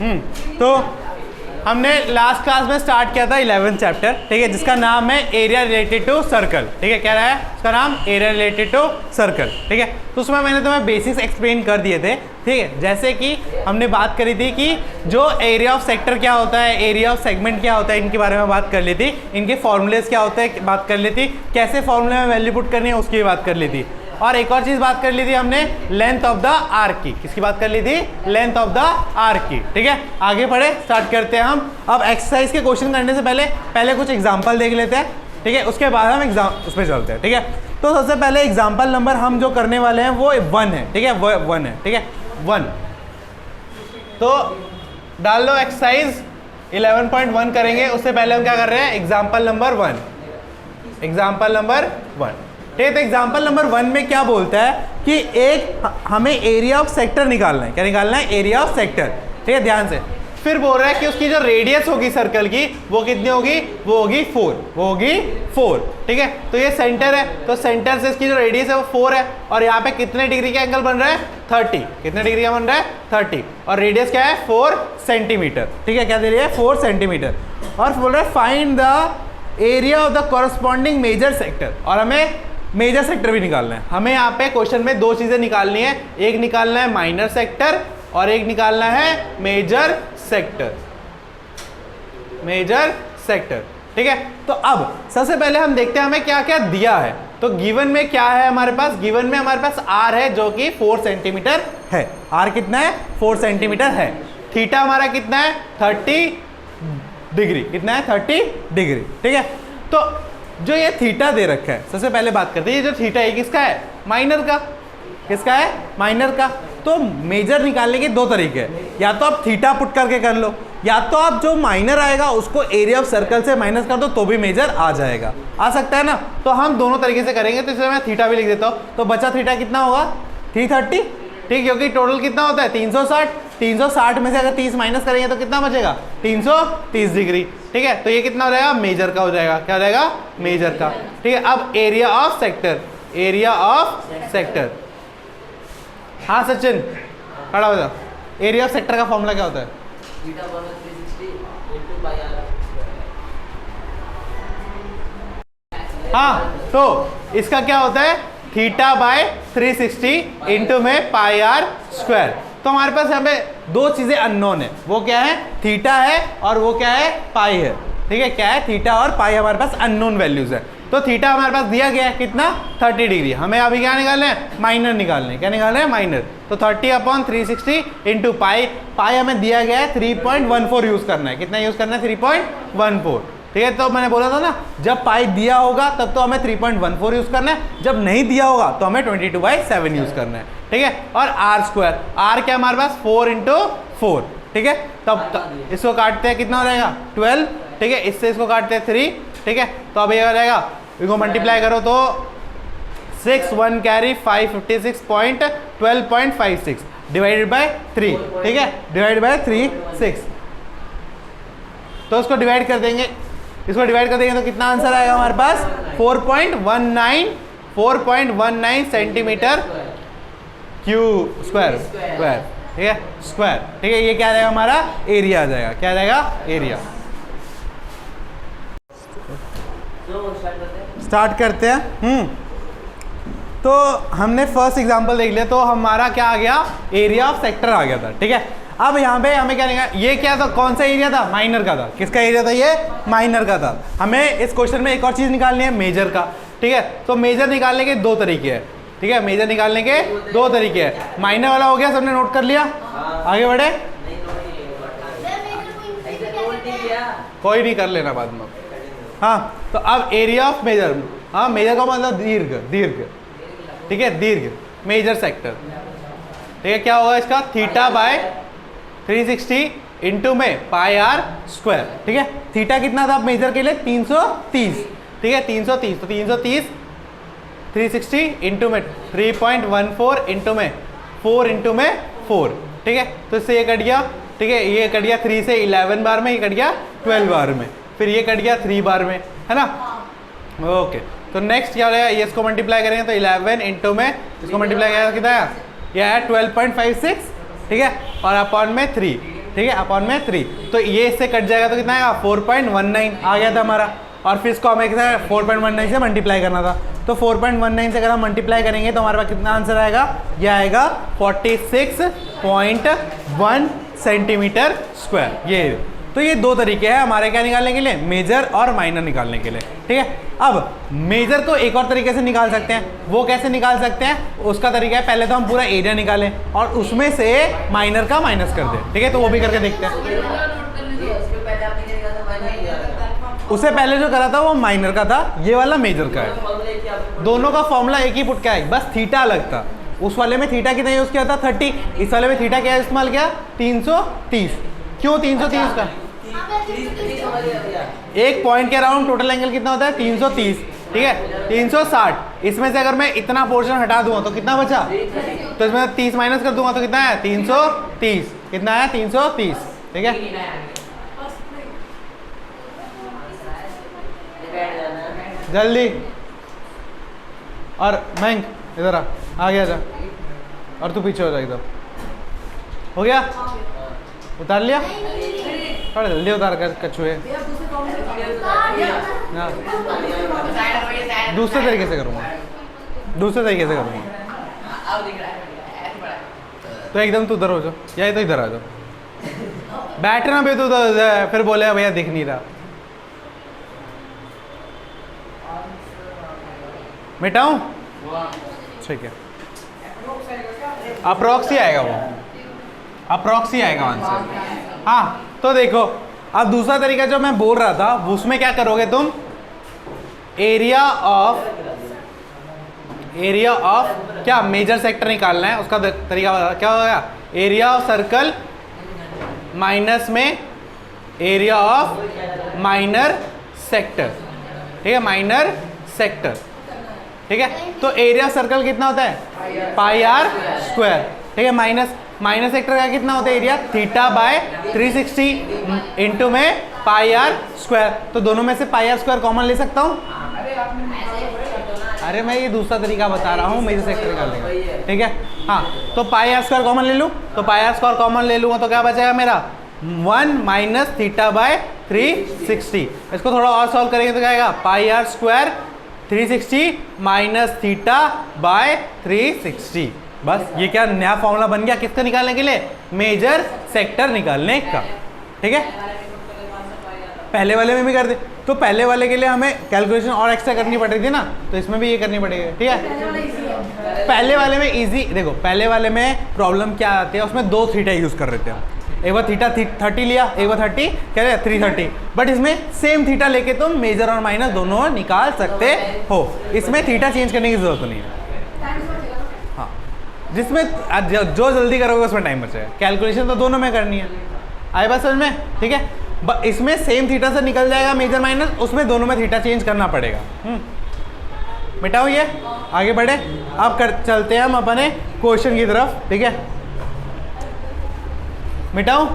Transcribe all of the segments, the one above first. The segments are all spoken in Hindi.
तो हमने लास्ट क्लास में स्टार्ट किया था 11th चैप्टर, ठीक है, जिसका नाम है एरिया रिलेटेड टू सर्कल, ठीक है, क्या रहा है उसका नाम, एरिया रिलेटेड टू सर्कल, ठीक है। तो उसमें मैंने तुम्हें बेसिक्स एक्सप्लेन कर दिए थे, ठीक है, जैसे कि हमने बात करी थी कि जो एरिया ऑफ सेक्टर क्या होता है, एरिया ऑफ सेगमेंट क्या होता है, इनके बारे में बात कर ली थी, इनके फॉर्मूलेज क्या होते हैं बात कर ली थी, कैसे फॉर्मूले में वैल्यू पुट करनी है उसकी भी बात कर ली थी, और एक और चीज बात कर ली थी हमने लेंथ ऑफ द आर्क की। किसकी बात कर ली थी? लेंथ ऑफ द आर्क की, ठीक है। आगे बढ़े, स्टार्ट करते हैं हम। अब एक्सरसाइज के क्वेश्चन करने से पहले कुछ एग्जांपल देख लेते हैं, ठीक है, उसके बाद हम उस पर चलते हैं, ठीक है। तो सबसे पहले एग्जाम्पल नंबर हम जो करने वाले हैं वो 1 है, ठीक है, वो 1 है, ठीक है, 1। तो डाल लो एक्सरसाइज 11.1 करेंगे, उससे पहले हम क्या कर रहे हैं, एग्जाम्पल नंबर 1, एग्जाम्पल नंबर 1, ठीक है। तो एग्जाम्पल नंबर 1 में क्या बोलता है कि एक हमें एरिया ऑफ सेक्टर निकालना है, क्या निकालना है, एरिया ऑफ सेक्टर, ठीक है, ध्यान से। फिर बोल रहा है कि उसकी जो रेडियस होगी सर्कल की वो कितनी होगी, वो होगी 4, वो होगी 4, ठीक है। तो ये सेंटर है, तो सेंटर से इसकी जो रेडियस है वो 4 है, और यहाँ पे कितने डिग्री का एंगल बन रहा है, 30, कितने डिग्री का बन रहा है, 30, और रेडियस क्या है, 4 सेंटीमीटर, ठीक है, क्या दे रही है, 4 सेंटीमीटर। और बोल रहा है find the area of the corresponding major sector, और हमें मेजर सेक्टर भी निकालना है। हमें यहाँ पे क्वेश्चन में 2 चीजें निकालनी है, एक निकालना है माइनर सेक्टर और एक निकालना है मेजर सेक्टर, मेजर सेक्टर, ठीक है। तो अब सबसे पहले हम देखते हैं हमें क्या क्या दिया है। तो गिवन में क्या है हमारे पास, गिवन में हमारे पास आर है जो कि 4 सेंटीमीटर है, आर कितना है, 4 सेंटीमीटर है। थीटा हमारा कितना है, 30 डिग्री, कितना है, 30 डिग्री, ठीक है। तो जो ये थीटा दे रखा है, सबसे पहले बात करते हैं, ये जो थीटा है किसका है, माइनर का, किसका है, माइनर का। तो मेजर निकालने के 2 तरीके हैं, या तो आप थीटा पुट करके कर लो, या तो आप जो माइनर आएगा उसको एरिया ऑफ सर्कल से माइनस कर दो तो भी मेजर आ जाएगा, आ सकता है ना। तो हम दोनों तरीके से करेंगे, तो इसमें मैं थीटा भी लिख देता हूँ। तो बचा थीटा कितना होगा, 330, ठीक, क्योंकि टोटल कितना होता है, 360, 360 में से अगर 30 माइनस करेंगे तो कितना बचेगा, 330 डिग्री, ठीक है। तो ये कितना हो जाएगा, मेजर का हो जाएगा, क्या हो जाएगा, मेजर का, ठीक है। अब area of sector, area of sector, हाँ सचिन खड़ा हो जाओ। एरिया ऑफ सेक्टर का फॉर्मूला क्या होता है, हाँ, तो इसका क्या होता है, थीटा बाय 360 इंटू में पाई आर स्क्वायर। तो हमारे पास यहाँ पे 2 चीजें अननोन है, वो क्या है, थीटा है और वो क्या है, पाई है, ठीक है, क्या है, थीटा और पाई हमारे पास अननोन वैल्यूज है। तो थीटा हमारे पास दिया गया है कितना, 30 डिग्री। हमें अभी क्या निकालना है, माइनर निकालना है, क्या निकालना है, माइनर। तो 30/360 इंटू पाई, पाई हमें दिया गया है 3.14 यूज करना है, कितना यूज करना है, 3.14, ठीक है। तो मैंने बोला था ना, जब पाई दिया होगा तब तो हमें 3.14 यूज करना है, जब नहीं दिया होगा तो हमें 22/7 यूज करना है, ठीक है। और आर स्क्वायर, आर क्या हमारे पास, 4 × 4, ठीक है। तब इसको काटते हैं, कितना हो जाएगा, 12, ठीक है। इससे इसको काटते हैं 3, ठीक है। तो अब ये हो जाएगा, इसको मल्टीप्लाई करो तो 6 1 कैरी 556.12.56 डिवाइडेड बाय 3, ठीक है, डिवाइडेड बाय 3 6। तो इसको डिवाइड कर देंगे, इसको डिवाइड कर देंगे तो कितना आंसर आएगा हमारे पास, 4.19 सेंटीमीटर क्यूब स्क्वायर, ठीक है, स्क्वायर, ठीक है। ये क्या रहेगा, हमारा एरिया आ जाएगा, क्या रहेगा, एरिया। स्टार्ट करते हैं। तो हमने फर्स्ट एग्जांपल देख लिया, तो हमारा क्या आ गया, एरिया ऑफ सेक्टर आ गया था, ठीक है। अब यहाँ पे हमें क्या निकालना, ये क्या था, कौन सा एरिया था, माइनर का था, किसका एरिया था, ये माइनर का था। हमें इस क्वेश्चन में एक और चीज निकालनी है, मेजर का, ठीक है। तो मेजर निकालने के 2 तरीके हैं, ठीक है, मेजर निकालने के 2 तरीके हैं। माइनर वाला हो गया, सबने नोट कर लिया, आगे बढ़े, कोई नहीं, कर लेना बाद में। हाँ, तो अब एरिया ऑफ मेजर, हाँ, मेजर का मतलब दीर्घ, दीर्घ, ठीक है, दीर्घ, मेजर सेक्टर, ठीक है। क्या होगा इसका, थीटा बाय 360 इंटू में पाई आर स्क्वायर, ठीक है। थीटा कितना था मेजर के लिए, 330, ठीक है, 330। तो 330 360 इंटू में 3.14 इंटू में 4 इंटू में 4, ठीक है। तो इससे ये कट गया, ठीक है, ये कट गया 3 से 11 बार में, ये कट गया 12 बार में, फिर ये कट गया 3 बार में, है ना। ओके, तो नेक्स्ट क्या हो जाएगा, ये इसको मल्टीप्लाई करेंगे तो 11 इंटू में इसको मल्टीप्लाई करेंगे कितना है, ये है 12.56, ठीक है, और अपॉन में 3, ठीक है, अपॉन में 3, तो ये इससे कट जाएगा तो कितना आएगा 4.19 आ गया था हमारा। और फिर इसको हमें 4.19 से मल्टीप्लाई करना था, तो 4.19 से अगर हम मल्टीप्लाई करेंगे तो हमारे पास कितना आंसर आएगा, यह आएगा 46.1 सेंटीमीटर स्क्वायर। ये तो ये दो तरीके हैं हमारे क्या निकालने के लिए, मेजर और माइनर निकालने के लिए। ठीक है, अब मेजर को एक और तरीके से निकाल सकते हैं, वो कैसे निकाल सकते हैं, उसका तरीका है पहले तो हम पूरा एरिया निकालें और उसमें से माइनर का माइनस कर दें। ठीक है, तो वो भी करके देखते हैं। उससे पहले जो करा था वो माइनर का था, ये वाला मेजर का है। दोनों का फॉर्मूला एक ही पुट का है, बस थीटा अलग था। उस वाले में थीटा कितना यूज किया था 30, इस वाले में थीटा क्या इस्तेमाल किया 330। क्यों 330 का, एक पॉइंट के अराउंड टोटल एंगल कितना होता है 330। ठीक है, 360, इसमें से अगर मैं इतना पोर्शन हटा दूंगा तो कितना बचा, तो इसमें 30 माइनस कर दूंगा तो कितना है 330, कितना है 330। ठीक है, जल्दी, और मयंक इधर आ गया जा, और तू पीछे हो जा एकदम। हो गया, उतार लिया, थोड़ा जल्दी उतार कर कछुए। दूसरे तरीके से करूँगा, दूसरे तरीके से करूँगा। तो एकदम तू उधर हो जाओ, या तो इधर आ जाओ, बैठना भी तो फिर बोले भैया दिख नहीं रहा। मिटाऊं, ठीक है, अप्रॉक्स ही आएगा वो, अप्रॉक्स ही आएगा आंसर। हाँ, तो देखो अब दूसरा तरीका जो मैं बोल रहा था उसमें क्या करोगे तुम, एरिया ऑफ क्या मेजर सेक्टर निकालना है, उसका तरीका क्या होगा, एरिया ऑफ सर्कल माइनस में एरिया ऑफ माइनर सेक्टर। ठीक है, माइनर सेक्टर। ठीक है, तो एरिया सर्कल कितना होता है पाई आर स्क्वायर। ठीक है, माइनस सेक्टर का कितना होता है एरिया, थीटा बाय 360 इंटू में पाई आर स्क्वायर। तो दोनों में से पाई आर स्क्वायर कॉमन ले सकता हूँ। अरे मैं ये दूसरा तरीका बता रहा हूँ मेजर सेक्टर निकालने का। ठीक है, हाँ, तो पाई आर स्क्वायर कॉमन ले लूँ, तो पाई आर स्क्वायर कॉमन ले लूँगा तो क्या बचेगा मेरा 1 माइनस थीटा बाय 360। इसको थोड़ा और सॉल्व करेंगे तो क्या आएगा, pi r square 360 minus theta by 360। बस ये क्या नया फॉर्मूला बन गया किसका निकालने के लिए, मेजर सेक्टर निकालने का। ठीक है, पहले वाले में भी कर दे, तो पहले वाले के लिए हमें कैलकुलेशन और एक्स्ट्रा करनी पड़ रही थी ना, तो इसमें भी ये करनी पड़ेगी। ठीक है, पहले वाले में इजी, देखो पहले वाले में प्रॉब्लम क्या आती है, उसमें 2 थीटा यूज कर रहे थे हम, एक बार थीटा 30 लिया, एक बार 30 कह रहे 330, बट इसमें सेम थीटा लेके तुम मेजर और माइनस दोनों निकाल सकते हो। इसमें थीटा चेंज करने की जरूरत नहीं है। हाँ, जिसमें जो जल्दी करोगे उसमें टाइम बचेगा, कैलकुलेशन तो दोनों में करनी है। आए बात समझ में। ठीक है, इसमें सेम थीटा से निकल जाएगा मेजर माइनस, उसमें दोनों में थीटा चेंज करना पड़ेगा। मिटाओ ये, आगे बढ़े। अब चलते हैं हम अपने क्वेश्चन की तरफ। ठीक है, मिटाऊं,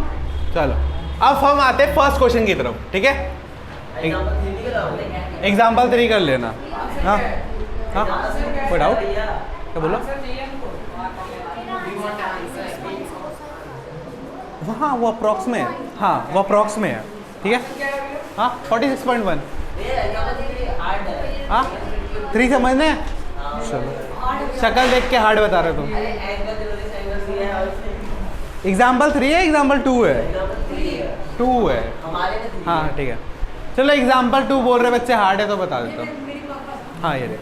चलो अब हम आते हैं फर्स्ट क्वेश्चन की तरफ। ठीक है, एग्जाम्पल 3 कर लेना। हाँ हाँ, कोई डाउट, क्या बोलो। वहाँ वो अप्रॉक्स में है, हाँ वो अप्रॉक्स में है। ठीक है, हाँ 46.1। हाँ 3 समझने हैं, चलो शक्ल देख के हार्ड बता रहे तुम। एग्जाम्पल 3 है, एग्जाम्पल 2 है, 2 है। हाँ ठीक है, चलो एग्जाम्पल 2 बोल रहे बच्चे हार्ड है तो बता देता हूँ। हाँ ये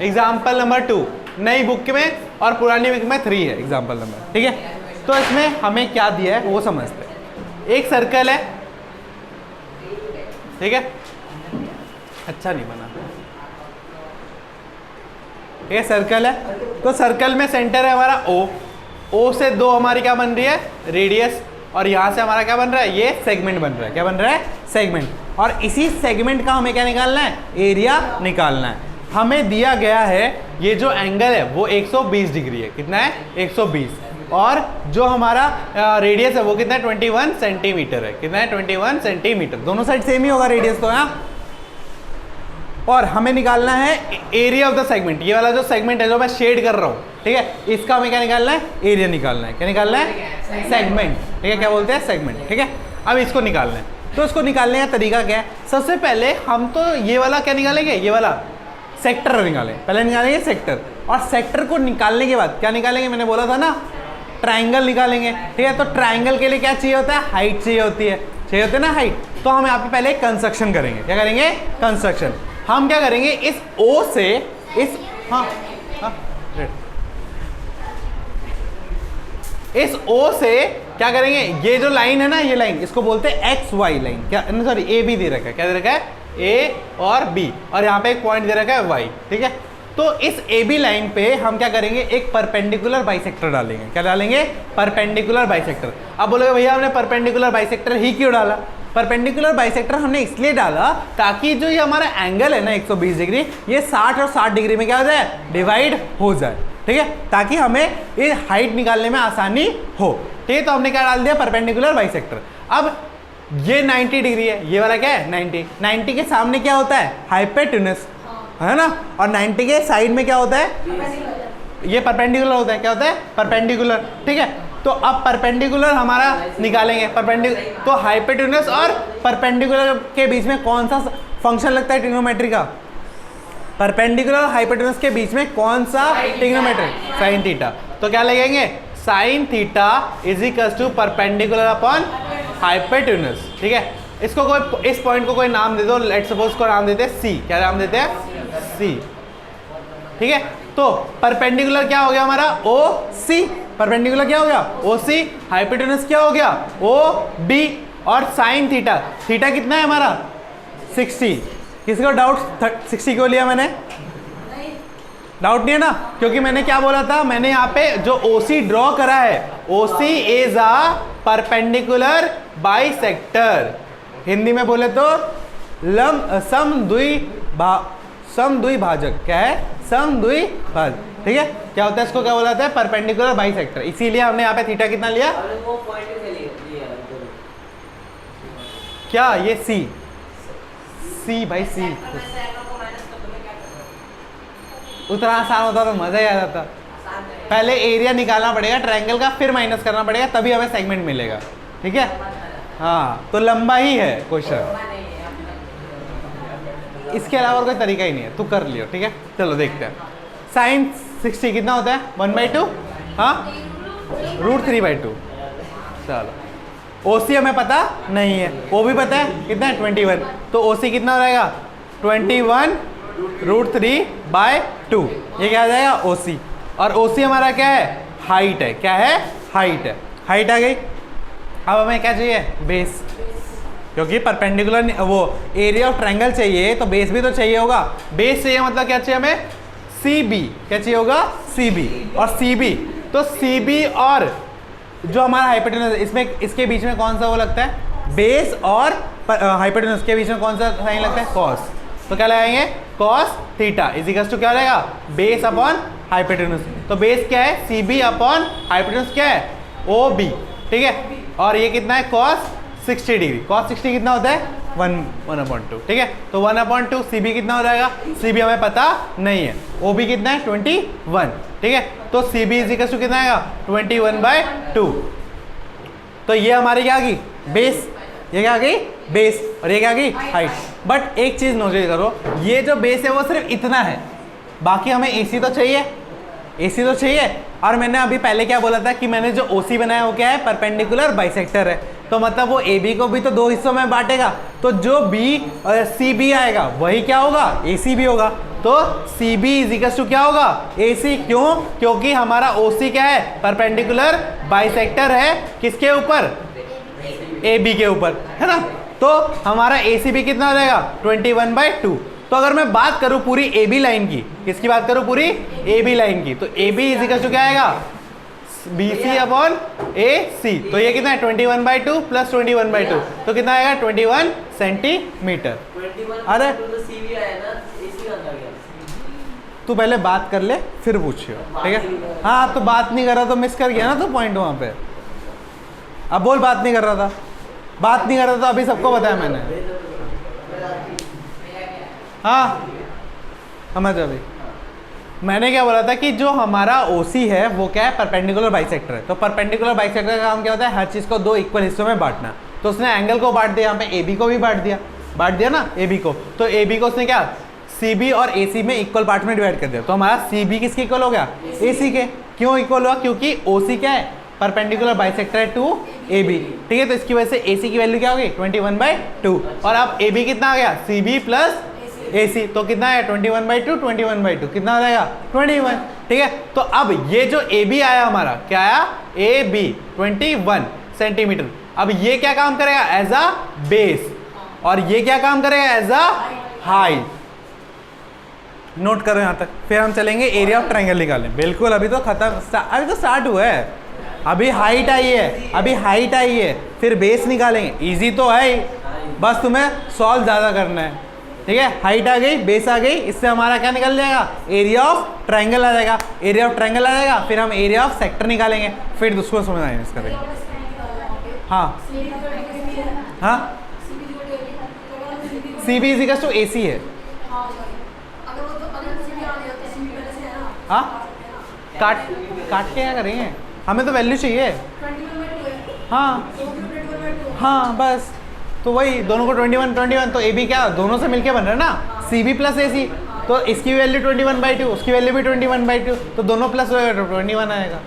एग्जाम्पल नंबर 2 नई बुक में और पुरानी बुक में 3 है एग्जाम्पल नंबर। ठीक है, तो इसमें हमें क्या दिया है वो समझते हैं। एक सर्कल है, ठीक है, अच्छा नहीं बना। ठीक है, सर्कल है, तो सर्कल में सेंटर है हमारा O से 2 हमारी क्या बन रही है रेडियस, और यहाँ से हमारा क्या बन रहा है, ये सेगमेंट बन रहा है। क्या बन रहा है, सेगमेंट। और इसी सेगमेंट का हमें क्या निकालना है, एरिया निकालना है। हमें दिया गया है ये जो एंगल है वो 120 डिग्री है। कितना है, 120। और जो हमारा रेडियस है वो कितना है, 21 सेंटीमीटर है। कितना है, 21 सेंटीमीटर। दोनों साइड सेम ही होगा रेडियस तो। यहाँ और हमें निकालना है एरिया ऑफ द सेगमेंट। ये वाला जो सेगमेंट है जो मैं शेड कर रहा हूँ, ठीक है, इसका हमें क्या निकालना है, एरिया निकालना है। क्या निकालना है, सेगमेंट, ठीक है, क्या बोलते हैं, सेगमेंट, ठीक है। अब इसको निकालना है, तो इसको निकालने का तरीका क्या है, सबसे पहले हम तो ये वाला क्या निकालेंगे, ये वाला सेक्टर निकालें, पहले निकालेंगे सेक्टर, और सेक्टर को निकालने के बाद क्या निकालेंगे, मैंने बोला था ना ट्राइंगल निकालेंगे, ठीक है। तो ट्राइंगल के लिए क्या चाहिए होता है, हाइट चाहिए होती है, चाहिए होती है ना हाइट। तो हम यहाँ पे पहले कंस्ट्रक्शन करेंगे, क्या करेंगे, कंस्ट्रक्शन। हम क्या करेंगे, इस ओ से इस इस ओ से क्या करेंगे, ये जो लाइन है ना, ये लाइन इसको बोलते हैं एक्स वाई लाइन, क्या सॉरी ए बी दे रखा है, क्या दे रखा है, ए और बी, और यहाँ पे एक पॉइंट दे रखा है वाई, ठीक है। तो इस ए बी लाइन पे हम क्या करेंगे, एक परपेंडिकुलर बाइसेक्टर डालेंगे। क्या डालेंगे, परपेंडिकुलर बाइसेक्टर। अब बोलोगे भैया हमने परपेंडिकुलर बाइसेक्टर ही क्यों डाला, परपेंडिकुलर बाइसेक्टर हमने इसलिए डाला ताकि जो ये हमारा एंगल है ना 120 डिग्री, ये 60 और 60 डिग्री में क्या हो जाए, डिवाइड हो जाए, ठीक है, ताकि हमें ये हाइट निकालने में आसानी हो, ठीक है। तो हमने क्या डाल दिया, परपेंडिकुलर बाइसेक्टर। अब ये 90 डिग्री है, ये वाला क्या है 90 के सामने क्या होता है, हाइपोटेन्यूस, है ना, और 90 के साइड में क्या होता है, ये परपेंडिकुलर होता है, क्या होता है, परपेंडिकुलर, ठीक है। तो अब परपेंडिकुलर हमारा निकालेंगे, परपेंडिकुलर, तो हाइपोटेन्यूस और परपेंडिकुलर के बीच में कौन सा फंक्शन लगता है ट्रिग्नोमेट्री का, परपेंडिकुलर हाइपोटेन्यूस के बीच में कौन सा ट्रिग्नोमेट्री, साइन थीटा। तो क्या लगेंगे, sine theta is equals to perpendicular upon hypotenuse, ठीक है। इसको कोई, इस पॉइंट को कोई नाम दे दो, लेट्स सपोज को नाम देते हैं सी, क्या नाम देते हैं, सी, ठीक है। तो परपेंडिकुलर क्या हो गया हमारा, ओ सी, परपेंडिकुलर क्या हो गया, ओ सी, हाइपोटेन्यूस क्या हो गया, ओ बी, और साइन थीटा, थीटा कितना है हमारा 60। किसी को डाउट 60 क्यों लिया मैंने, डाउट नहीं है ना, क्योंकि मैंने क्या बोला था, मैंने यहाँ पे जो ओसी ड्रॉ करा है, ओसी is a perpendicular bisector, Hindi में बोले तो समद्विभाजक, क्या है, समद्विभाजक, ठीक है। क्या होता है, इसको क्या बोला जाता है, परपेंडिकुलर बाइसेक्टर। इसीलिए हमने यहाँ पे थीटा कितना लिया, क्या ये सी भाई, सी उतना आसान होता तो मजा ही आ जाता। पहले एरिया निकालना पड़ेगा ट्रायंगल का, फिर माइनस करना पड़ेगा, तभी हमें सेगमेंट मिलेगा, ठीक है। हाँ, तो लंबा ही है क्वेश्चन, इसके अलावा और कोई तरीका ही नहीं है, तू कर लियो, ठीक है। चलो देखते हैं, साइन 60 कितना होता है, 1/2, हाँ, √3/2। चलो, ओसी हमें पता नहीं है, ओ भी पता है, कितना है 21, तो ओसी कितना हो जाएगा 21 √3/2, ये क्या आ जाएगा ओसी। और ओसी हमारा क्या है, हाइट है, क्या है, हाइट है, हाइट आ गई। अब हमें क्या चाहिए, बेस, क्योंकि परपेंडिकुलर वो एरिया ऑफ ट्रायंगल चाहिए तो बेस भी तो चाहिए होगा। बेस चाहिए मतलब क्या चाहिए हमें, सी बी, क्या चाहिए होगा, सी बी, और सी बी, तो सी बी और जो हमारा हाइपोटेन्यूस, इसमें इसके बीच में कौन सा वो लगता है, बेस और हाइपोटेन्यूस के बीच में कौन सा साइन लगता है, कॉस। तो क्या लगाएंगे, cos theta is equals to क्या हो जाएगा, बेस अपॉन हाइपोटेन्यूस। तो बेस क्या है, सी बी अपॉन हाइपोटेन्यूस क्या है, ओ बी, ठीक है। और ये कितना है, कॉस 60 डिग्री, कॉस 60 कितना होता है 1/2, ठीक है। तो 1/2 सी बी कितना हो जाएगा, सी बी हमें पता नहीं है, ओ बी कितना है 21, ठीक है। तो C B is equal to कितना आएगा 21/2। तो ये हमारी क्या आ गई, बेस, ये क्या आ गई, बेस, और ये क्या आ गई, हाइट। बट एक चीज़ नोटिस करो, ये जो बेस है वो सिर्फ इतना है, बाकी हमें एसी तो चाहिए, एसी तो चाहिए। और मैंने अभी पहले क्या बोला था कि मैंने जो ओसी बनाया वो क्या है, परपेंडिकुलर बाइसेक्टर है, तो मतलब वो ए बी को भी तो दो हिस्सों में बांटेगा, तो जो बी सी बी आएगा वही क्या होगा, ए सी बी होगा। तो C B is equal to क्या होगा, ए सी, क्यों, क्योंकि हमारा ओ सी क्या है, परपेंडिकुलर बाइसेक्टर है, किसके ऊपर, ए बी के ऊपर, है ना। तो हमारा ए सी बी कितना हो जाएगा 21/2। तो अगर मैं बात करूं पूरी ए बी लाइन की, किसकी बात करूं, पूरी ए बी लाइन की, तो A B is equal to क्या आएगा, बी सी अपॉन ए सी। तो ये कितना है 21/2 प्लस 21/2, तो कितना आएगा 21 सेंटीमीटर। अरे तू पहले बात कर ले फिर पूछियो, ठीक है। हाँ, तो बात नहीं कर रहा तो मिस कर गया ना तो पॉइंट वहाँ पे। अब बोल, बात नहीं कर रहा था, बात नहीं कर रहा था, अभी सबको बताया मैंने। हाँ समझ अभी मैंने क्या बोला था कि जो हमारा OC है वो क्या है, परपेंडिकुलर बाइसेक्टर है। तो परपेंडिकुलर बाइसेक्टर का काम क्या होता है, हर चीज़ को दो इक्वल हिस्सों में बांटना। तो उसने एंगल को बांट दिया, यहाँ पे AB को भी बांट दिया ना AB को। तो AB को उसने क्या CB और AC में इक्वल पार्ट में डिवाइड कर दिया। तो हमारा CB किसके इक्वल हो गया, AC के। क्यों इक्वल हुआ, क्योंकि OC क्या है, परपेंडिकुलर बाइसेक्टर है टू AB, ठीक है। तो इसकी वजह से AC की वैल्यू क्या होगी 21/2। और अब AB कितना आ गया, CB प्लस AC, तो कितना है 21/2, 21/2 कितना आ जाएगा 21, ठीक है। तो अब ये जो AB आया हमारा, क्या आया AB 21 सेंटीमीटर। अब ये क्या काम करेगा, एज अ बेस, और ये क्या काम करेगा, एज अ हाइट। नोट करो यहां तक, फिर हम चलेंगे एरिया ऑफ ट्रायंगल निकालने। बिल्कुल अभी तो खत्म, अभी तो स्टार्ट हुआ है, अभी हाइट आई है, फिर बेस निकालेंगे। इजी तो है ही, बस तुम्हें सॉल्व ज़्यादा करना है, ठीक है। हाइट आ गई, बेस आ गई, इससे हमारा क्या निकल जाएगा, एरिया ऑफ ट्रायंगल आ जाएगा। एरिया ऑफ ट्रायंगल आ जाएगा, फिर हम एरिया ऑफ सेक्टर निकालेंगे, फिर उसको समझ आएंगे इसका। हाँ हाँ, CB इज टू AC है। हाँ काट के क्या करेंगे, हमें तो वैल्यू चाहिए। हाँ बस, तो वही दोनों को 21, तो AB क्या दोनों से मिलके बन रहा है ना, CB प्लस AC। तो इसकी वैल्यू 21/2, उसकी वैल्यू भी 21/2, तो दोनों प्लस होगा तो 21 आएगा,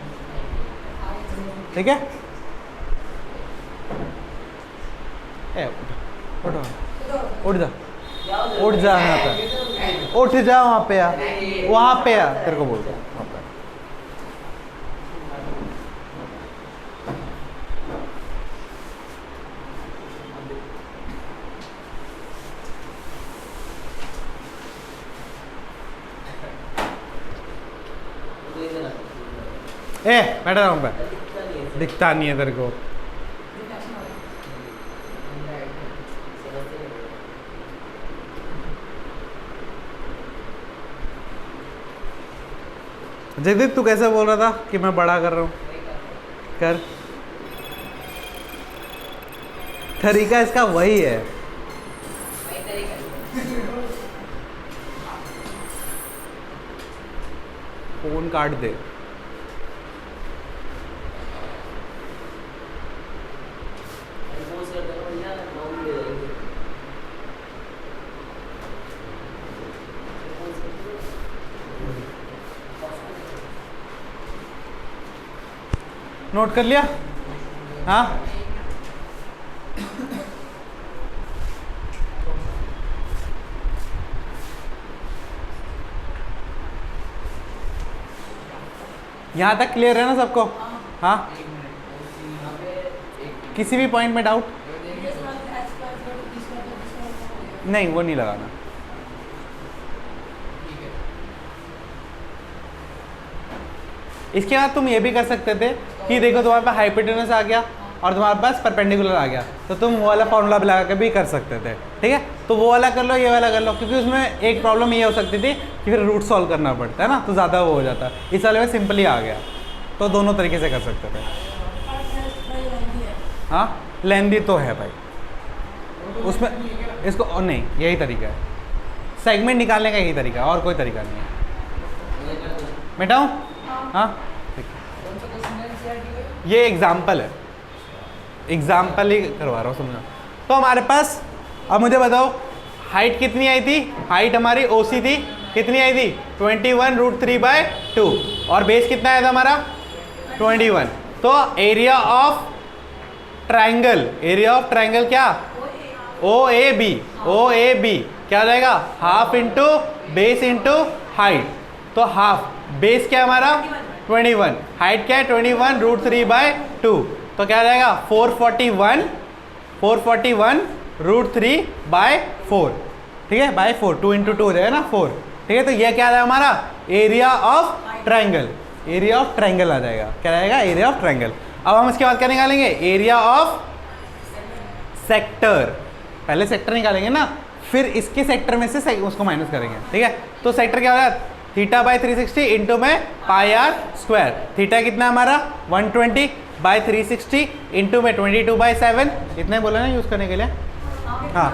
ठीक है। उठ जा यहाँ पे, उठ जा वहाँ पे यार, वहाँ पे यार, तेरे को बोल रहा हूँ वहाँ पे। बैठा रहा हूँ पे, दिखता नहीं है तेरे को। जगदीप तू कैसे बोल रहा था कि मैं बड़ा कर रहा हूँ, कर। तरीका इसका वही है। फोन काट दे। नोट कर लिया, हाँ। यहाँ तक क्लियर है ना सबको, हाँ। किसी भी पॉइंट में डाउट नहीं, वो नहीं लगाना। इसके बाद तुम ये भी कर सकते थे कि देखो तुम्हारे पास हाइपोटेनस आ गया और तुम्हारे पास परपेंडिकुलर आ गया, तो तुम वो वाला फॉर्मूला भी लगा के भी कर सकते थे, ठीक है। तो वो वाला कर लो, ये वाला कर लो, क्योंकि उसमें एक प्रॉब्लम ये हो सकती थी कि फिर रूट सॉल्व करना पड़ता है ना, तो ज़्यादा वो हो जाता। इस वाले में सिंपली आ गया, तो दोनों तरीके से कर सकते थे। हाँ लेंदी तो है भाई उसमें, इसको नहीं, यही तरीका है, सेगमेंट निकालने का यही तरीका है, और कोई तरीका नहीं है। मिटाऊँ? हाँ ये एग्जाम्पल है, एग्जाम्पल ही करवा रहा हूँ, समझो। तो हमारे पास, अब मुझे बताओ हाइट कितनी आई थी, हाइट हमारी OC थी, कितनी आई थी 21√3/2, और बेस कितना आया था हमारा 21। तो एरिया ऑफ ट्रायंगल, क्या OAB क्या हो जाएगा, half into base into height. तो हाफ, बेस क्या है हमारा 21, हाइट क्या है 21√3/2, तो क्या आ जाएगा 441√3/4, ठीक है, बाय 4, 2 × 2 हो जाएगा ना 4, ठीक है। तो ये क्या आ जाएगा हमारा एरिया ऑफ ट्रायंगल, आ जाएगा, क्या रहेगा एरिया ऑफ ट्रायंगल। अब हम इसके बाद क्या निकालेंगे, एरिया ऑफ सेक्टर। पहले सेक्टर निकालेंगे ना, फिर इसके सेक्टर में से उसको माइनस करेंगे, ठीक है। तो सेक्टर क्या हो जाएगा, θ/360 इंटू में πr²। थीटा कितना हमारा 120/360 इंटू में 22/7, इतने बोले ना यूज़ करने के लिए, हाँ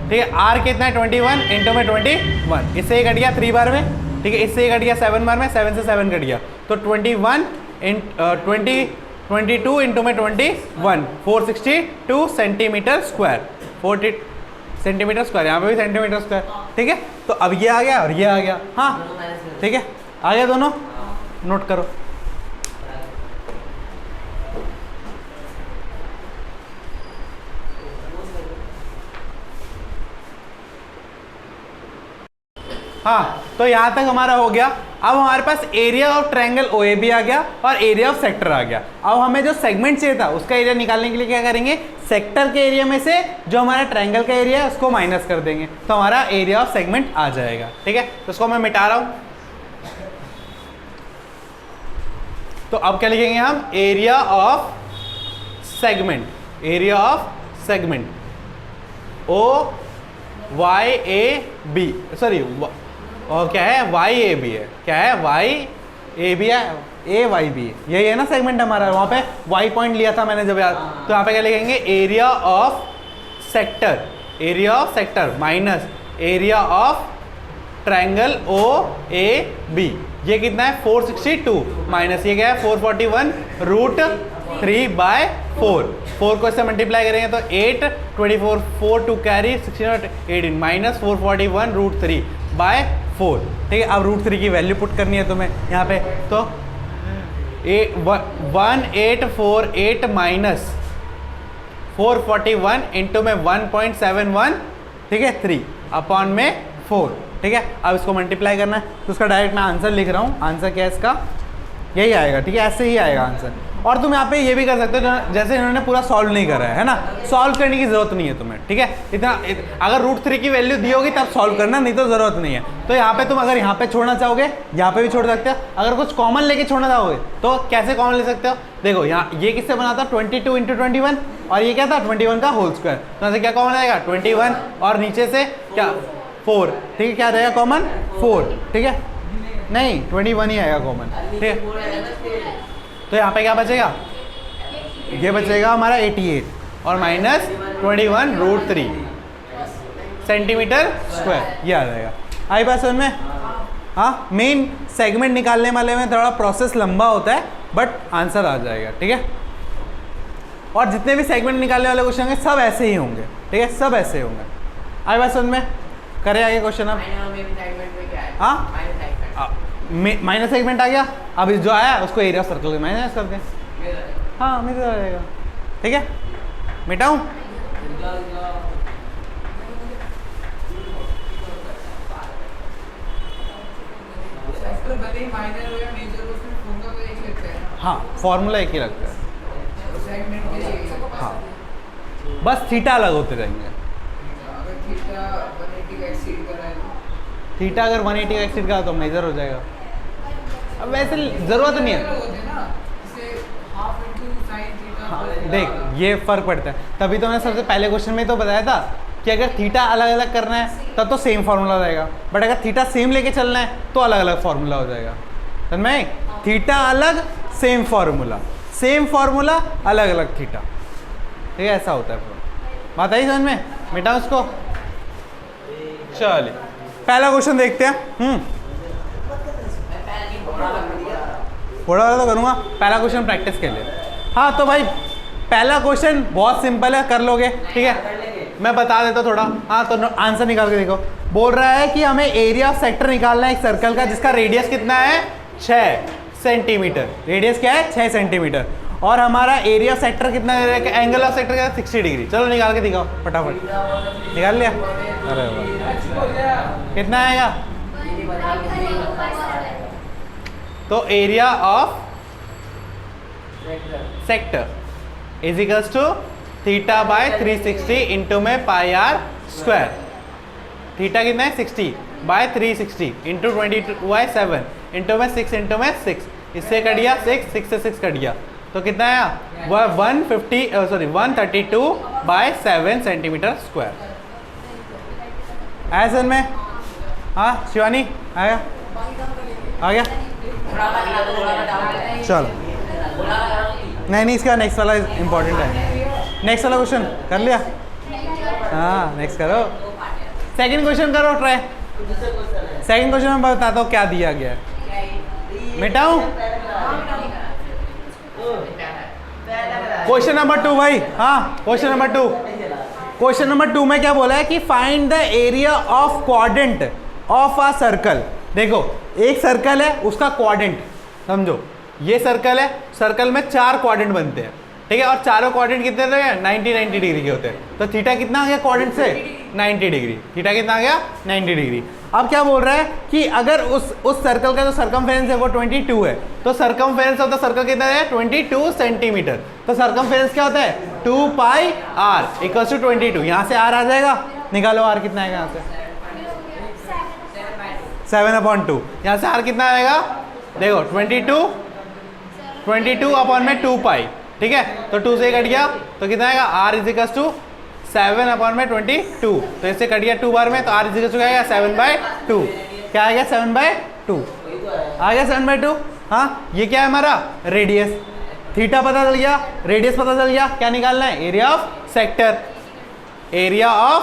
ठीक है। आर कितना है 21 इंटू में 21, इससे ये कट गया 3 बार में, ठीक है। इससे ये कट गया 7 बार में, 7 से 7 कट गया, तो 21 22 इंटू में 21 462 सेंटीमीटर स्क्वायर, 40 सेंटीमीटर स्क्वायर, यहाँ पे भी सेंटीमीटर स्क्वायर, ठीक है। तो अब ये आ गया और ये आ गया, हाँ ठीक है, आ गया दोनों, नोट करो। हाँ, तो यहाँ तक हमारा हो गया। अब हमारे पास एरिया ऑफ ट्रायंगल ओए भी आ गया और एरिया ऑफ सेक्टर आ गया। अब हमें जो सेगमेंट चाहिए था उसका एरिया निकालने के लिए क्या करेंगे, सेक्टर के एरिया में से जो हमारा ट्रायंगल का एरिया है उसको माइनस कर देंगे, तो हमारा एरिया ऑफ सेगमेंट आ जाएगा, ठीक है। तो उसको मैं मिटा रहा हूं। तो अब क्या लिखेंगे हम, area of segment, area of segment O Y A B, sorry और क्या है वाई ए बी है, क्या है वाई ए बी है, ए वाई बी है, यही है ना सेगमेंट हमारा। वहाँ पे वाई पॉइंट लिया था मैंने जब याद, तो यहाँ पे क्या लिखेंगे, area of sector, area of sector minus area of triangle O A B, ये कितना है 462 माइनस ये क्या है 441 रूट 3/4, 4 को इससे मल्टीप्लाई करेंगे तो 8 24 4 टू कैरी 16 18 माइनस 441 रूट 3/4, ठीक है। अब रूट 3 की वैल्यू पुट करनी है तुम्हें यहाँ पे, तो 1848 माइनस 441 इंटू में 1.71, ठीक है 3 अपॉन में 4, ठीक है। अब इसको मल्टीप्लाई करना है, तो उसका डायरेक्ट मैं आंसर लिख रहा हूँ। आंसर क्या है इसका, यही आएगा, ठीक है, ऐसे ही आएगा आंसर। और तुम यहाँ पे ये भी कर सकते हो, जैसे इन्होंने पूरा सॉल्व नहीं करा है ना, सॉल्व करने की जरूरत नहीं है तुम्हें, ठीक है। अगर रूट 3 की वैल्यू दी होगी तब सॉल्व करना, नहीं तो जरूरत नहीं है। तो यहाँ पे तुम अगर यहाँ पे छोड़ना चाहोगे यहाँ पे भी छोड़ सकते हो, अगर कुछ कॉमन लेके छोड़ना चाहोगे तो कैसे कॉमन ले सकते हो, देखो यहाँ ये किससे बना था 22 इंटू 21 और ये क्या था 21 का होल स्क्वायर, तो यहाँ से क्या कॉमन आएगा 21 और नीचे से क्या 4, ठीक है, क्या रहेगा कॉमन 4, ठीक है, नहीं 21 ही आएगा कॉमन, ठीक है। तो यहाँ पे क्या बचेगा, ये बचेगा हमारा 88 और माइनस 21 रूट 3 सेंटीमीटर स्क्वायर, ये आ जाएगा। आई बात समझ में, हाँ। मेन सेगमेंट निकालने वाले में थोड़ा प्रोसेस लंबा होता है, बट आंसर आ जाएगा, ठीक है। और जितने भी सेगमेंट निकालने वाले क्वेश्चन होंगे सब ऐसे ही होंगे, ठीक है, सब ऐसे ही होंगे। आई बात समझ में, करें आगे क्वेश्चन अब, हाँ माइनस सेगमेंट आ गया। अब जो आया उसको एरिया ऑफ सर्कल माइनस कर दें, हाँ मिल जाएगा, ठीक है। मिटाऊं, हाँ फॉर्मूला एक ही लगता है, हाँ बस थीटा अलग होते रहेंगे। थीटा अगर 180 का एक्सीड का तो मेजर हो जाएगा, अब वैसे ज़रूरत नहीं है। हाँ, देख ये फ़र्क पड़ता है, तभी तो मैंने सबसे पहले क्वेश्चन में तो बताया था कि अगर थीटा अलग अलग करना है तब तो सेम फार्मूला रहेगा, बट अगर थीटा सेम लेके चलना है तो अलग अलग फार्मूला हो जाएगा, समझ में। थीटा अलग सेम फार्मूला अलग अलग थीटा, ठीक है, ऐसा होता है। बात आई समझ में, मिटा उसको। चलिए पहला क्वेश्चन देखते हैं। थोड़ा तो करूँगा, पहला क्वेश्चन प्रैक्टिस के लिए। हाँ तो भाई पहला क्वेश्चन बहुत सिंपल है, कर लोगे, ठीक है। मैं बता देता थोड़ा, हाँ तो आंसर निकाल के देखो। बोल रहा है कि हमें एरिया ऑफ सेक्टर निकालना है एक सर्कल का जिसका रेडियस कितना है 6 सेंटीमीटर, रेडियस क्या है 6 सेंटीमीटर, और हमारा एरिया ऑफ सेक्टर कितना है, एंगल ऑफ सेक्टर क्या है 60 डिग्री। चलो निकाल के दिखाओ फटाफट, निकाल लिया, अरे कितना आएगा, तो area of sector is equals to theta by 360 into में पाई आर स्क्वायर। थीटा कितना है 60 बाय 360 इंटू 22/7 इंटू में 6 इंटू में 6, इससे कट गया 6 से 6 कट गया, तो कितना आया 132/7 सेंटीमीटर स्क्वायर। आया सर में, हाँ शिवानी आया, आ गया, चलो नहीं इसका नेक्स्ट वाला इंपॉर्टेंट है। नेक्स्ट वाला क्वेश्चन कर लिया, हाँ नेक्स्ट करो। सेकंड क्वेश्चन करो ट्राई। सेकंड क्वेश्चन में बताता हूँ क्या दिया गया है। मिटाऊं? क्वेश्चन नंबर 2 भाई। हाँ, क्वेश्चन नंबर 2। क्वेश्चन नंबर 2 में क्या बोला है कि find the area of quadrant of a circle. देखो एक सर्कल है, उसका क्वाड्रेंट समझो, ये सर्कल है, सर्कल में 4 क्वाड्रेंट बनते हैं, ठीक है, और चारों क्वाड्रेंट कितने होते हैं? 90 डिग्री के होते हैं। तो थीटा कितना आ गया क्वाड्रेंट से? 90 डिग्री। थीटा कितना आ गया? 90 डिग्री। अब क्या बोल रहा है कि अगर उस सर्कल का जो सर्कमफेरेंस है वो 22 है, तो सर्कमफेरेंस ऑफ द सर्कल कितना है? 22 सेंटीमीटर। तो सर्कमफेरेंस क्या होता है? 2 पाई आर इक्वल्स टू 22। यहाँ से आर आ जाएगा, निकालो आर कितना आएगा यहाँ से? 7/2। यहाँ से आर कितना आएगा? देखो 22 अपॉन में 2 पाई, ठीक है, तो 2 से कट गया तो कितना आएगा? R is equals to 7/22। तो इससे कट गया 2 बार में, तो आर इज इक्वल्स टू क्या आएगा? 7/2। क्या आ गया? 7/2 आ गया। 7/2। हाँ, ये क्या है हमारा? रेडियस। थीटा पता चल गया, रेडियस पता चल गया, क्या निकालना है? Area of sector. Area of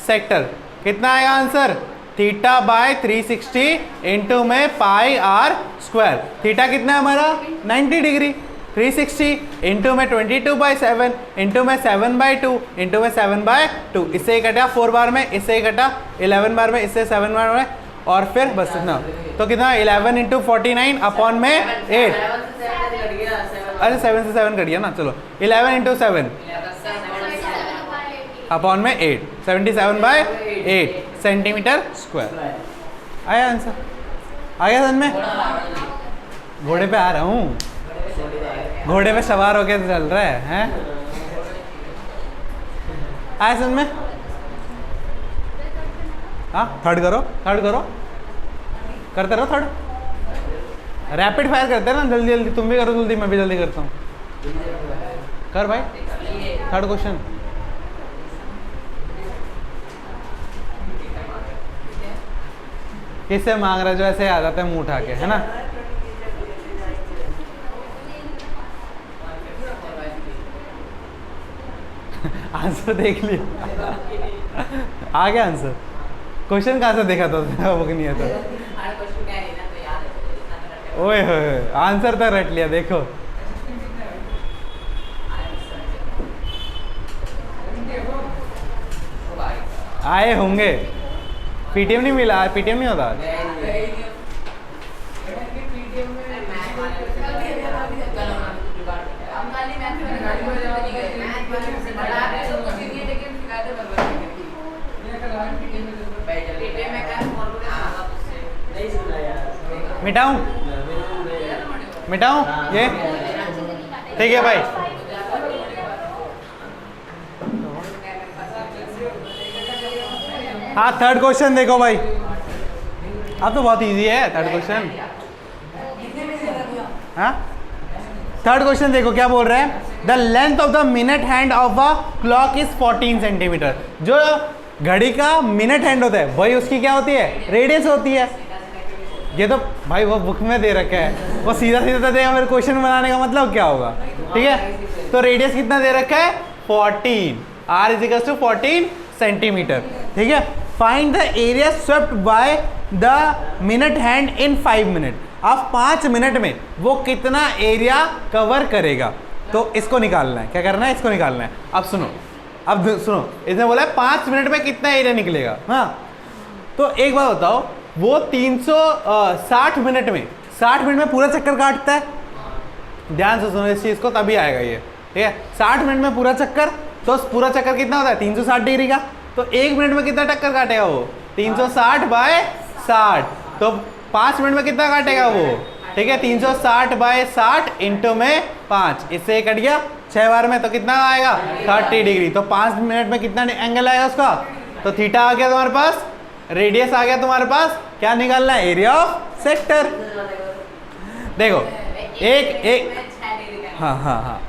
sector कितना आएगा आंसर? थीटा बाय 360 इंटू में पाई आर स्क्वायर। थीटा कितना है हमारा? 90 डिग्री। 360 इंटू में 22/7 इंटू में 7/2 इंटू में 7/2। इससे ही कटा 4 बार में, इससे ही कटा 11 बार में, इससे 7 बार में, और फिर बस इतना। तो कितना? 11 इंटू 49 अपॉन में 8। अरे 7 से 7 कट गया ना, चलो 11 इंटू 7 अपॉन में 8, 77/8 सेंटीमीटर स्क्वायर। आया आंसर? आ गया समझ में? घोड़े पे आ रहा हूँ, घोड़े पे सवार होके चल रहा है, हैं? आया समझ में? हाँ, थर्ड करो, थर्ड करो, करते रहो थर्ड। रैपिड फायर करते हैं ना, जल्दी जल्दी। तुम भी करो जल्दी, मैं भी जल्दी करता हूँ। कर भाई, थर्ड क्वेश्चन। किससे मांग रहा है? जो ऐसे आ जाता है मुंह उठा के, है ना? आंसर देख लिया। आ गया आंसर? क्वेश्चन कहाँ से देखा था? वो नहीं आता। ओए होए, आंसर तो रट लिया। देखो आए होंगे। पीटीएम नहीं मिला, पीटीएम नहीं होता। मिटाऊं? मिटाऊं ये? ठीक है भाई। हाँ, थर्ड क्वेश्चन देखो भाई। अब तो बहुत इजी है थर्ड क्वेश्चन। हाँ, थर्ड क्वेश्चन देखो क्या बोल रहा है। The length of the minute hand of a clock is 14 centimetre. जो घड़ी का मिनट हैंड होता है वही उसकी क्या होती है? रेडियस होती है। ये तो भाई वो बुक में दे रखा है, वो सीधा सीधा देगा। मेरे क्वेश्चन बनाने का मतलब क्या होगा? ठीक है, तो रेडियस कितना दे रखा है? 14। R is equal to 14 centimetre. ठीक है, find the area swept by the minute hand in 5 minute. अब 5 मिनट में वो कितना एरिया कवर करेगा? तो इसको निकालना है। क्या करना है? इसको निकालना है। अब सुनो, इसने बोला है 5 मिनट में कितना एरिया निकलेगा। हाँ, तो एक बात बताओ, वो 360 मिनट में, 60 मिनट में पूरा चक्कर काटता है। ध्यान से सुनो इस चीज को, तभी आएगा ये। ठीक है, 60 मिनट में पूरा चक्कर, तो पूरा चक्कर कितना होता है? 360 डिग्री का। तो 1 मिनट में कितना चक्कर काटेगा वो? 360/60। तो 5 मिनट में कितना काटेगा वो? ठीक है, 360/60 इंटू में 5, इससे कट गया 6 बार में, तो कितना आएगा? 30 डिग्री। तो 5 मिनट में कितना एंगल आएगा उसका? तो थीटा आ गया तुम्हारे पास, रेडियस आ गया तुम्हारे पास। क्या निकालना है? Area of sector. देखो हाँ,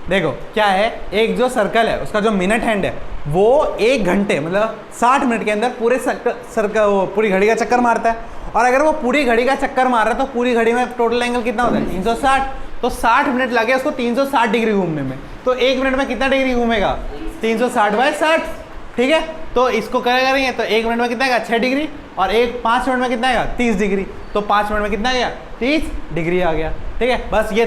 देखो क्या है, एक जो सर्कल है उसका जो मिनट हैंड है वो 1 घंटे मतलब 60 मिनट के अंदर पूरे सर्कल वो पूरी घड़ी का चक्कर मारता है। और अगर वो पूरी घड़ी का चक्कर मार रहा है तो पूरी घड़ी में टोटल एंगल कितना होता है? 360। तो 60 मिनट लगे उसको 360 डिग्री घूमने में। तो 1 मिनट में कितना डिग्री घूमेगा? 360/60। ठीक है। तो इसको क्या करेंगे, तो 1 मिनट में कितना आएगा 6 डिग्री, और 5 मिनट में कितना आएगा 30 डिग्री। तो 5 मिनट में कितना आ गया 30 डिग्री आ गया। ठीक है, बस ये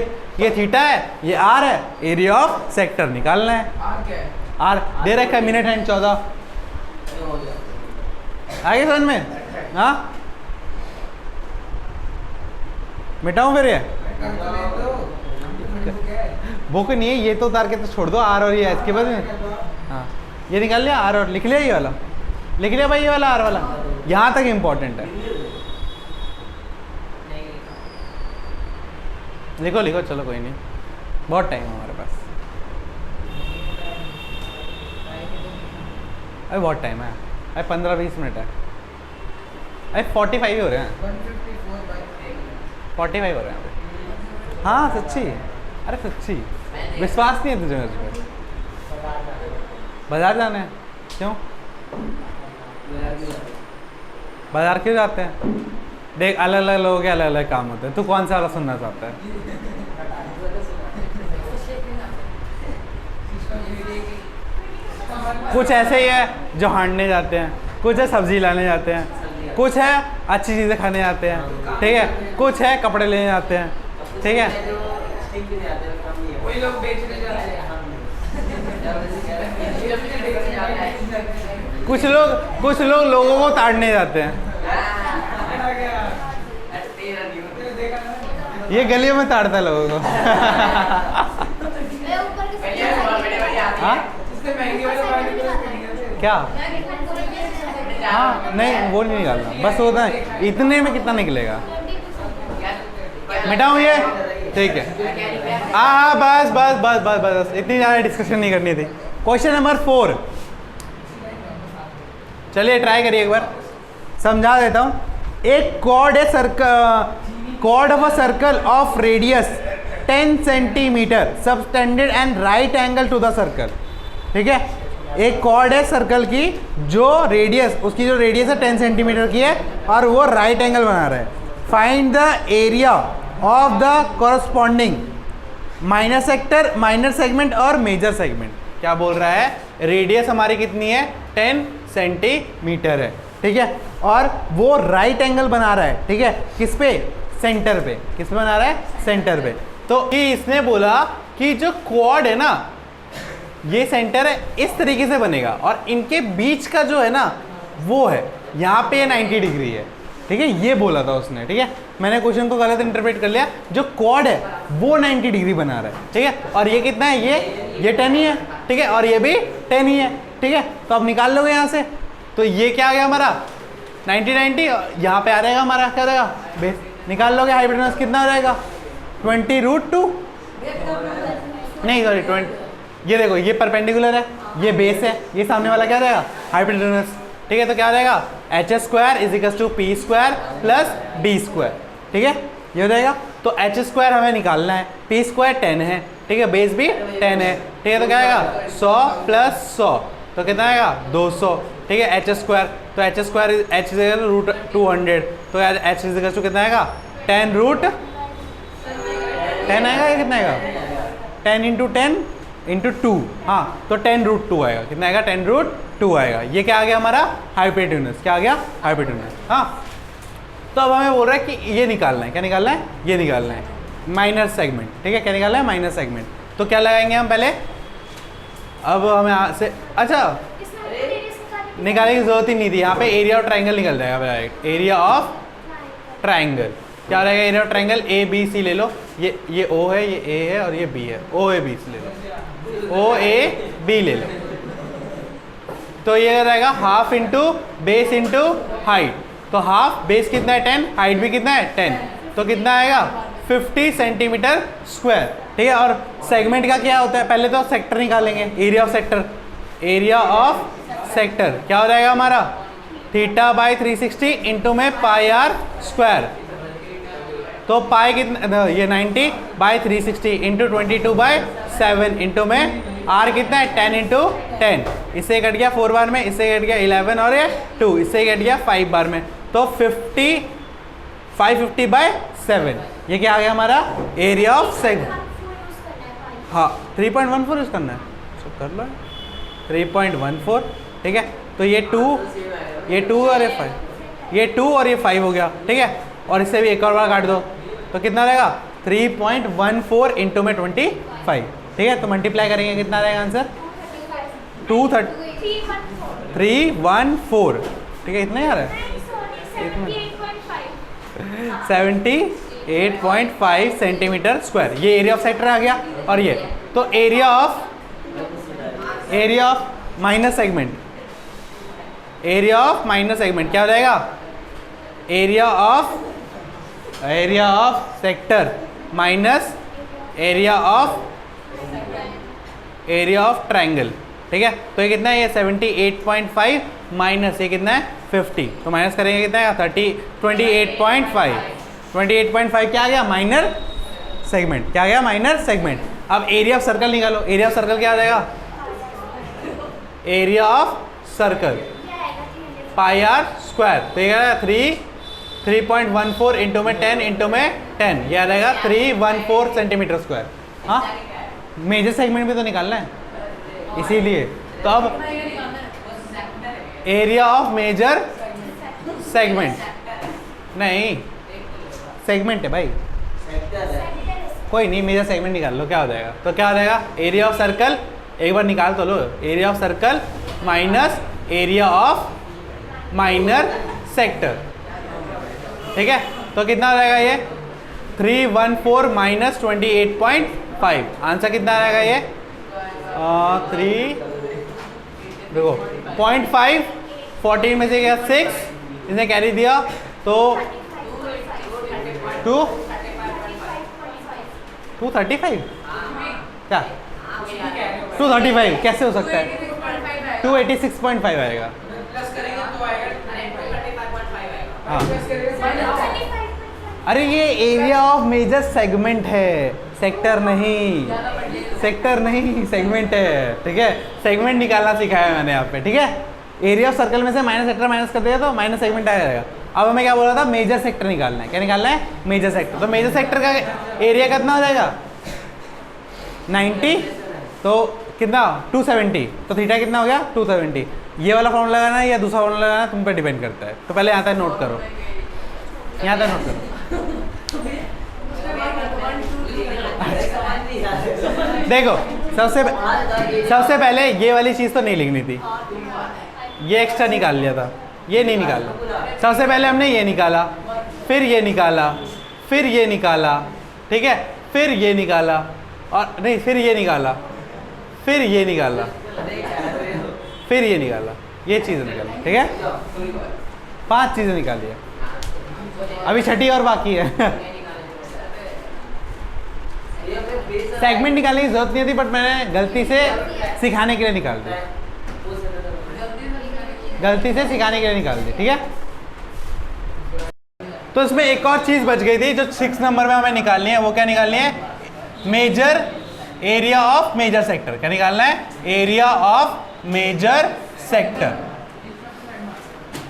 थीटा है, ये आर है, एरिया ऑफ सेक्टर निकालना है। आर क्या है? आर दे रखा है मिनट हैंड 14। आगे समझ में? हाँ, मिटाऊं फिर ये बुक नहीं है, ये तो उतार के तो छोड़ दो, आर और ये इसके बाद में। हाँ, ये निकाल लिया आर, और लिख लिया ये वाला, लिख लिया भाई ये वाला आर वाला, यहाँ तक इम्पोर्टेंट है। लिखो लिखो, चलो कोई नहीं, बहुत टाइम है हमारे पास, अरे बहुत टाइम है, अरे 15-20 मिनट है, अरे 45 ही हो रहे हैं, 45 हो रहे हैं अभी। हाँ सच्ची, अरे सच्ची विश्वास नहीं है तुझे मुझ पर। बाजार जाना है, क्यों बाजार क्यों जाते हैं? देख अलग अलग लोगों के अलग अलग काम होते हैं, तू कौन सा वाला सुनना चाहता है? कुछ ऐसे ही है जो हांडने जाते हैं, कुछ है सब्जी लाने जाते हैं, कुछ है अच्छी चीज़ें खाने जाते हैं, ठीक है, कुछ है कपड़े लेने जाते हैं, ठीक है, कोई लोग बेचने जाते हैं, कुछ लोग लोगों को ताड़ने जाते हैं। ये गलियों में ताड़ता है लोगों को। हाँ क्या? हाँ नहीं वो नहीं निकालना, बस होता है इतने में कितना निकलेगा, मिटाऊं ये, ठीक है। हाँ बस बस बस बस बस, इतनी ज़्यादा डिस्कशन नहीं करनी थी। क्वेश्चन नंबर 4, चलिए ट्राई करिए एक बार, समझा देता हूँ। एक कॉर्ड है chord of a circle of radius 10 centimetre subtended and right angle to the circle. ठीक है, एक कॉर्ड है सर्कल की जो रेडियस, उसकी जो रेडियस है 10 सेंटीमीटर की है और वो राइट एंगल बना रहा है। Find the area of the corresponding minor sector, minor segment और मेजर सेगमेंट। क्या बोल रहा है? रेडियस हमारी कितनी है 10 सेंटीमीटर है, ठीक है, और वो राइट एंगल बना रहा है, ठीक है, किस पे? सेंटर पे। किस पे बना रहा है? सेंटर पे। तो ये इसने बोला कि जो क्वाड है ना, ये सेंटर है, इस तरीके से बनेगा और इनके बीच का जो है ना वो है यहाँ पे 90 डिग्री है, ठीक है, ये बोला था उसने, ठीक है। मैंने क्वेश्चन को गलत इंटरप्रेट कर लिया, जो क्वाड है वो 90 डिग्री बना रहा है, ठीक है, और ये कितना है? ये 10 ही है, ठीक है, और ये भी 10 ही है, ठीक है। तो अब निकाल लोगे यहाँ से, तो ये क्या आ गया हमारा 90, यहाँ पे आ रहेगा हमारा क्या रहेगा? बेस। निकाल लोगे हाइपोटेनस कितना हो जाएगा? 20√2, नहीं सॉरी 20, ये देखो ये परपेंडिकुलर है, ये बेस है, ये सामने वाला क्या रहेगा? हाइपोटेनस, ठीक है। तो क्या रहेगा? h² = p² प्लस d², ठीक है, ये हो जाएगा। तो h² हमें निकालना है, p² 10 है, ठीक है, बेस भी 10 है, ठीक है, तो क्या आएगा 100 + 100, तो कितना आएगा 200, ठीक है, h²। तो h² h√200, तो h कितना आएगा 10√10 आएगा, ये कितना आएगा 10 × 10 × 2, हाँ, तो 10√2 आएगा, कितना आएगा 10√2 आएगा। ये क्या आ गया हमारा? हाइपोटेनस। क्या आ गया? हाइपोटेनस। हाँ, तो अब हमें बोल रहा है कि ये निकालना है, क्या निकालना है? ये निकालना है माइनर सेगमेंट, ठीक है, क्या निकालना है? Minor segment. तो क्या लगाएंगे हम पहले? अब हमें यहाँ से, अच्छा निकालने की जरूरत ही नहीं थी, यहाँ पे एरिया ऑफ ट्राइंगल निकल जाएगा, एरिया ऑफ ट्राइंगल। क्या रहेगा? एरिया ऑफ ट्राइंगल ABC ले लो, ये O है, ये A है और ये B है, OAB ले लो, OAB ले लो। तो ये रहेगा half into base into height, तो हाफ बेस कितना है 10, हाइट भी कितना है 10, तो कितना आएगा 50 सेंटीमीटर स्क्वायर, ठीक है। और सेगमेंट का क्या होता है? पहले तो सेक्टर निकालेंगे, area of sector. Area of sector क्या हो जाएगा हमारा? θ/360 इंटू में πr², तो पाई कितना? ये 90/360 इंटू 22/7 इंटू में r कितना है 10 इंटू 10, इससे कट गया 4 बार में, इससे कट गया 11 और ये 2, इससे कट गया 5 बार में, तो 550/7। ये क्या आ गया हमारा? Area of segment. हाँ 3.14 यूज़ करना है, तो कर लो 3.14, ठीक है। तो ये 2 और ये 5, ये 2 और ये 5 हो गया, ठीक है। और इससे भी एक और बार काट दो तो कितना रहेगा 3.14 इंटू में 25, ठीक है। तो मल्टीप्लाई करेंगे कितना रहेगा आंसर 314, ठीक है। इतना यार है 78.5 सेंटीमीटर स्क्वायर, ये एरिया ऑफ सेक्टर आ गया। और ये तो area of minus segment, area of minus segment क्या हो जाएगा, area of sector minus area of triangle, ठीक है। तो ये कितना है, ये 78.5 माइनस ये कितना है 50, तो माइनस करेंगे कितना है 28.5 क्या आ गया माइनर सेगमेंट, क्या आ गया माइनर सेगमेंट। अब एरिया ऑफ सर्कल निकालो, एरिया ऑफ सर्कल क्या आ जाएगा, area of circle pi r square, तो ये 3.14 इंटू में 10 इंटू में 10, ये आ जाएगा 314 सेंटीमीटर स्क्वायर। हाँ मेजर सेगमेंट भी तो निकालना है इसीलिए। तो अब एरिया ऑफ मेजर सेगमेंट, नहीं सेगमेंट है भाई, कोई नहीं, मेजर सेगमेंट निकाल लो क्या हो जाएगा। तो क्या हो जाएगा एरिया ऑफ सर्कल, एक बार निकाल तो लो, area of circle minus area of minor sector, ठीक है। तो कितना हो जाएगा ये 314 माइनस 28.5, आंसर कितना आ जाएगा ये 3 देखो 0.5, 14 में से गया 6, इसने कैरी दिया तो 235 क्या 235 कैसे हो सकता है, 286.5 आएगा। हाँ अरे ये एरिया ऑफ मेजर सेगमेंट है, सेक्टर नहीं सेगमेंट है, ठीक है। सेगमेंट निकालना सिखाया मैंने यहाँ पे, ठीक है। एरिया ऑफ सर्कल में से माइनस सेक्टर माइनस कर दिया तो माइनस सेगमेंट आ जाएगा। अब हमें क्या बोला था, मेजर सेक्टर निकालना है, क्या निकालना है मेजर सेक्टर। तो मेजर सेक्टर का एरिया कितना हो जाएगा 90, तो कितना 270, तो थीटा कितना हो गया 270। ये वाला फॉर्मूला लगाना है या दूसरा फॉर्मूला लगाना है तुम पे डिपेंड करता है। तो पहले यहाँ तक नोट करो, यहाँ तक नोट करो। देखो सबसे पहले ये वाली चीज़ तो नहीं लिखनी थी, ये एक्स्ट्रा निकाल लिया था, ये नहीं निकाला। सबसे पहले हमने ये निकाला, फिर ये निकाला, फिर ये निकाला, ठीक है, फिर ये निकाला, और नहीं फिर ये निकाला, फिर ये निकाला, फिर ये निकाला, ये चीज़ निकाली, ठीक है। 5 चीज़ें निकाली है, अभी छठी और बाकी है। सेगमेंट निकालने की जरूरत नहीं थी, बट मैंने गलती से सिखाने के लिए निकाल दी, गलती से सिखाने के लिए निकाल दी, ठीक है। तो इसमें एक और चीज बच गई थी जो 6 नंबर में हमें निकालनी है, वो क्या निकालनी है, major area of major sector. क्या निकालना है, एरिया ऑफ मेजर सेक्टर।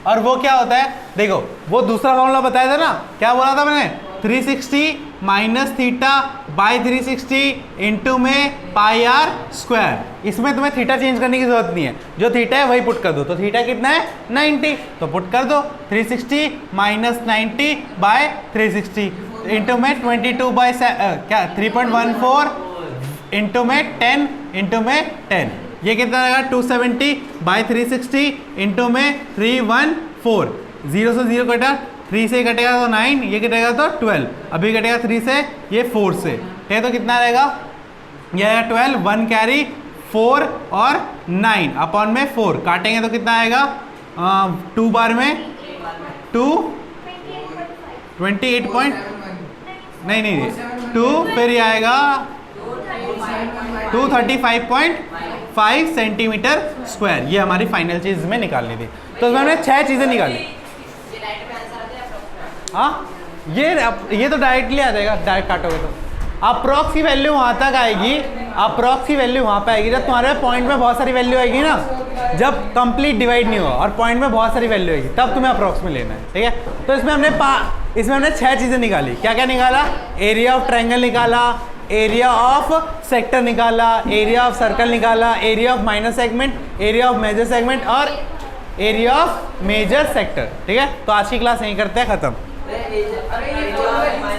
और वो क्या होता है, देखो वो दूसरा फॉर्मूला बताया था ना, क्या बोला था मैंने, 360 माइनस थीटा बाई 360 इंटू में पाई आर स्क्वायर। इसमें तुम्हें थीटा चेंज करने की जरूरत नहीं है, जो थीटा है वही पुट कर दो। तो थीटा कितना है 90, तो पुट कर दो 360 माइनस 90 बाय 360 इंटू में 22 बाई क्या 3.14 इंटू में 10 इंटू में 10, ये कितना रहेगा 270 बाई 360 इंटू में 314। 0 से 0 कटा, 3 से कटेगा तो 9, ये कटेगा तो 12, अभी कटेगा 3 से, ये 4 से, ठीक है। तो कितना रहेगा, ये आएगा 12, 1 कैरी 4 और 9 अपॉन में 4 काटेंगे तो कितना आएगा 2 बार में 2 28 पॉइंट नहीं 2, फिर ये आएगा 235.5 सेंटीमीटर स्क्वायर। ये हमारी फाइनल चीज में निकालनी थी। तो इसमें हमने 6 चीजें निकाली। हाँ ये तो डायरेक्टली आ जाएगा, डायरेक्ट काटोगे तो अप्रॉक्स की वैल्यू वहाँ तक आएगी, अप्रॉक्स की वैल्यू वहाँ पे आएगी जब तुम्हारे पॉइंट में बहुत सारी वैल्यू आएगी ना, जब कंप्लीट डिवाइड नहीं हुआ और पॉइंट में बहुत सारी वैल्यू आएगी तब तुम्हें अप्रॉक्स में लेना है, ठीक है। तो इसमें हमने 6 चीज़ें निकाली। क्या क्या निकाला, एरिया ऑफ ट्रायंगल निकाला, एरिया ऑफ सेक्टर निकाला, एरिया ऑफ सर्कल निकाला, area of minor segment, area of major segment और एरिया ऑफ मेजर सेक्टर। ठीक है, तो आज की क्लास यहीं करते हैं खत्म।